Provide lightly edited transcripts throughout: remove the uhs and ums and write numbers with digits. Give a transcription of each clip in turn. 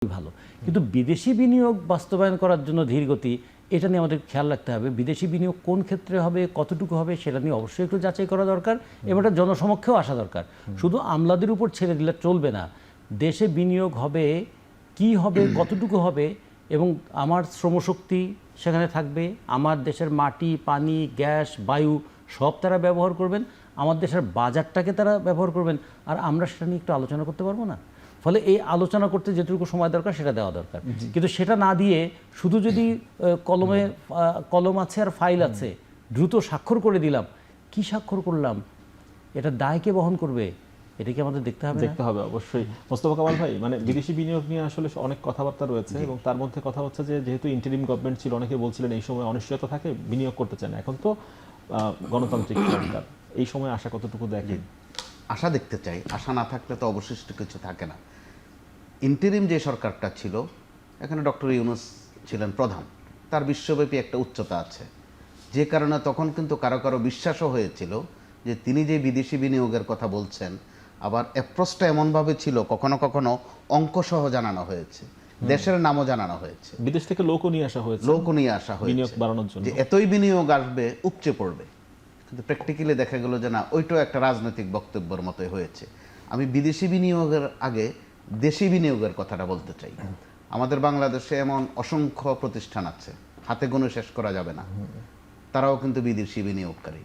ভালো, কিন্তু বিদেশি বিনিয়োগ বাস্তবায়ন করার জন্য ধীরগতি, এটা নিয়ে আমাদের খেয়াল রাখতে হবে। বিদেশি বিনিয়োগ কোন ক্ষেত্রে হবে, কতটুকু হবে, সেটা নিয়ে অবশ্যই একটু যাচাই করা দরকার এবং এটা জনসমক্ষেও আসা দরকার। শুধু আমলাদের উপর ছেড়ে দিলে চলবে না। দেশে বিনিয়োগ হবে, কি হবে, কতটুকু হবে, এবং আমার শ্রমশক্তি সেখানে থাকবে, আমার দেশের মাটি, পানি, গ্যাস, বায়ু সব তারা ব্যবহার করবেন, আমার দেশের বাজারটাকে তারা ব্যবহার করবেন, আর আমরা সেটা নিয়ে একটু আলোচনা করতে পারবো না? ফলে এই আলোচনা করতে যেটুকু সময় দরকার সেটা দেওয়া দরকার, কিন্তু সেটা না দিয়ে শুধু যদি কলম আছে আর ফাইল আছে, দ্রুত স্বাক্ষর করে দিলাম, কি স্বাক্ষর করলাম, এটা দায়কে বহন করবে, এটা কি আমাদের দেখতে হবে? অবশ্যই। মোস্তফা কামাল ভাই, মানে বিদেশি বিনিয়োগ নিয়ে আসলে অনেক কথাবার্তা রয়েছে এবং তার মধ্যে কথা হচ্ছে যে যেহেতু ইন্টারিম গভর্নমেন্ট ছিল, অনেকে বলছিলেন এই সময় অনিশ্চয়তা থাকে, বিনিয়োগ করতে চান। এখন তো গণতান্ত্রিক সরকার, এই সময় আশা কতটুকু দেখেন? আশা দেখতে চাই, আশা না থাকলে তো অবশিষ্ট কিছু থাকে না। ইন্টারিম যে সরকারটা ছিল, এখানে ডক্টর ইউনূস ছিলেন প্রধান, তার বিশ্বব্যাপী একটা উচ্চতা আছে, যে কারণে তখন কিন্তু কারো কারো বিশ্বাসও হয়েছিল যে তিনি যে বিদেশি বিনিয়োগের কথা বলছেন, আবার অ্যাপ্রোচটা এমনভাবে ছিল, কখনো কখনো অঙ্কসহ জানানো হয়েছে, দেশের নামও জানানো হয়েছে, বিদেশ থেকে লোকও নিয়ে আসা হয়েছে, বিনিয়োগ বাড়ানোর জন্য, যে এতই বিনিয়োগ আসবে, উপচে পড়বে। কিন্তু প্র্যাকটিক্যালি দেখা গেল যে না, ওইটাও একটা রাজনৈতিক বক্তব্যের মতোই হয়েছে। আমি বিদেশি বিনিয়োগের আগে দেশি বিনিয়োগের কথাটা বলতে চাই। আমাদের বাংলাদেশে এমন অসংখ্য প্রতিষ্ঠান আছে, হাতে গুনে শেষ করা যাবে না, তারাও কিন্তু বিদেশি বিনিয়োগকারী,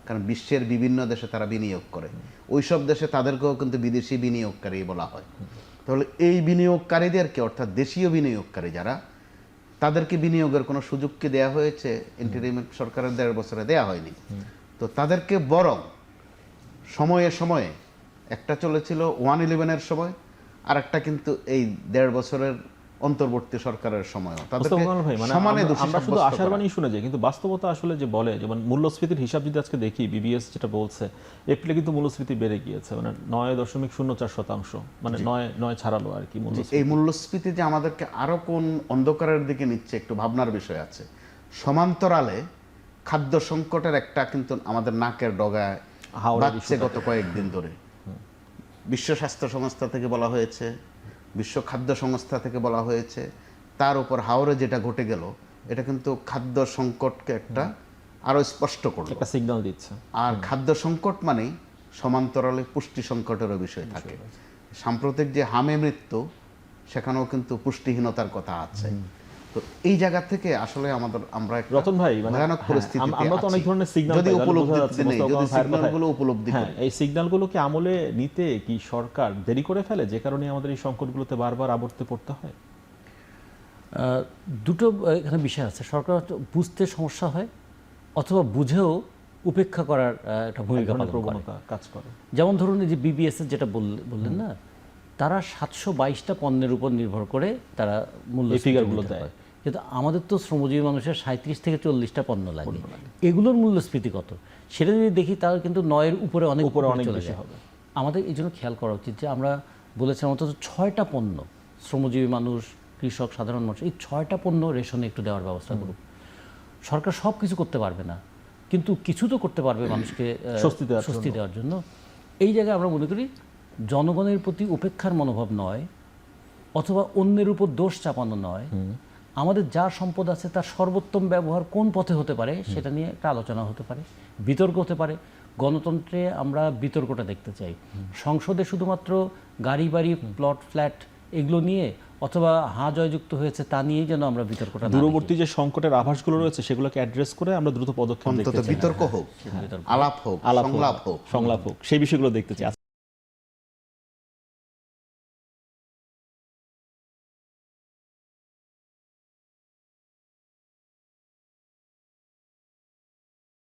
কারণ বিশ্বের বিভিন্ন দেশে তারা বিনিয়োগ করে, ওইসব দেশে তাদেরকেও কিন্তু বিদেশি বিনিয়োগকারী বলা হয়। তাহলে এই বিনিয়োগকারীদেরকে, অর্থাৎ দেশীয় বিনিয়োগকারী যারা, তাদেরকে বিনিয়োগের কোনো সুযোগ কি দেওয়া হয়েছে? ইন্টারিম সরকারের 1.5 বছরে দেওয়া হয়নি। তো তাদেরকে বরং সময়ে সময়ে, একটা চলেছিল 1/11-এর সময়, আর একটা কিন্তু এই 1.5 বছরের অন্তর্বর্তী সরকারের সময়ও আমরা শুধু আশার বাণী শুনে যাই, কিন্তু বাস্তবতা আসলে যে বলে, যেমন মূল্যস্ফীতির হিসাব যদি আজকে দেখি, বিবিএস যেটা বলছে, এপ্রিলে কিন্তু মূল্যস্ফীতি বেড়ে গিয়েছে, মানে 9.04%, মানে 9 ছাড়ালো আর কি। এই মূল্যস্ফীতি যে আমাদেরকে আরো কোন অন্ধকারের দিকে নিচ্ছে, একটু ভাবনার বিষয় আছে। সমান্তরালে খাদ্য সংকটের একটা কিন্তু আমাদের নাকের ডগায় বাড়ছে গত কয়েকদিন ধরে। বিশ্ব স্বাস্থ্য সংস্থা থেকে বলা হয়েছে, বিশ্ব খাদ্য সংস্থা থেকে বলা হয়েছে, তার উপর হাওরে যেটা ঘটে গেল, এটা কিন্তু খাদ্য সংকটকে একটা আরো স্পষ্ট করলো, একটা সিগন্যাল দিচ্ছে। আর খাদ্য সংকট মানেই সমান্তরালে পুষ্টি সংকটেরও বিষয় থাকে। সাম্প্রতিক যে হামে মৃত্যু, সেখানেও কিন্তু পুষ্টিহীনতার কথা আছে। তো এই জায়গা থেকে আসলে আমরা রতন ভাই, ভয়ানক পরিস্থিতি, আমরা তো অনেক ধরনের সিগন্যাল যদি সিগন্যালগুলো উপলব্ধি করি, এই সিগন্যালগুলোকে আমলে নিতে কি সরকার দেরি করে ফেলে, যে কারণে আমাদের এই সংকটগুলোতে বারবার আবর্তে পড়তে হয়? দুটো এখানে বিষয় আছে। সরকার বুঝতে সমস্যা হয়, অথবা বুঝেও উপেক্ষা করার একটা ভূমিকা কাজ করে। যেমন ধরুন, এই যে বিবিএস এর যেটা বললেন না, তারা 722টা পণ্যের উপর নির্ভর করে তারা মূল্য ফিগারগুলো দেয়, কিন্তু আমাদের তো শ্রমজীবী মানুষের 37 থেকে 40টা পণ্য লাগে। এগুলোর মূল্যস্ফীতি কত সেটা যদি দেখি, তাহলে কিন্তু 9-এর উপরে অনেক বেশি হবে। আমাদের এই জন্য খেয়াল করা উচিত যে আমরা বলেছিলাম অন্তত 6টা পণ্য, শ্রমজীবী মানুষ, কৃষক, সাধারণ মানুষ, এই 6টা পণ্য রেশনে একটু দেওয়ার ব্যবস্থা করুক। সরকার সব কিছু করতে পারবে না, কিন্তু কিছু তো করতে পারবে মানুষকে স্বস্তি দেওয়ার জন্য। এই জায়গায় আমরা মনে করি জনগণের প্রতি উপেক্ষার মনোভাব নয়, অথবা অন্যের উপর দোষ চাপানো নয়, আমাদের যা সম্পদ আছে তার সর্বোত্তম ব্যবহার কোন পথে হতে পারে সেটা নিয়ে একটা আলোচনা হতে পারে, বিতর্ক হতে পারে। গণতন্ত্রে আমরা বিতর্কটা দেখতে চাই। সংসদে শুধুমাত্র গাড়ি বাড়ি, প্লট, ফ্ল্যাট এগুলো নিয়ে, অথবা হাঁ জয়যুক্ত হয়েছে তা নিয়েই যেন আমরা বিতর্কটা, দূরবর্তী যে সংকটের আভাসগুলো রয়েছে সেগুলোকে অ্যাড্রেস করে আমরা দ্রুত পদক্ষেপ, বিতর্ক হোক, আলাপ হোক, সংলাপ হোক, সেই বিষয়গুলো দেখতে চাই।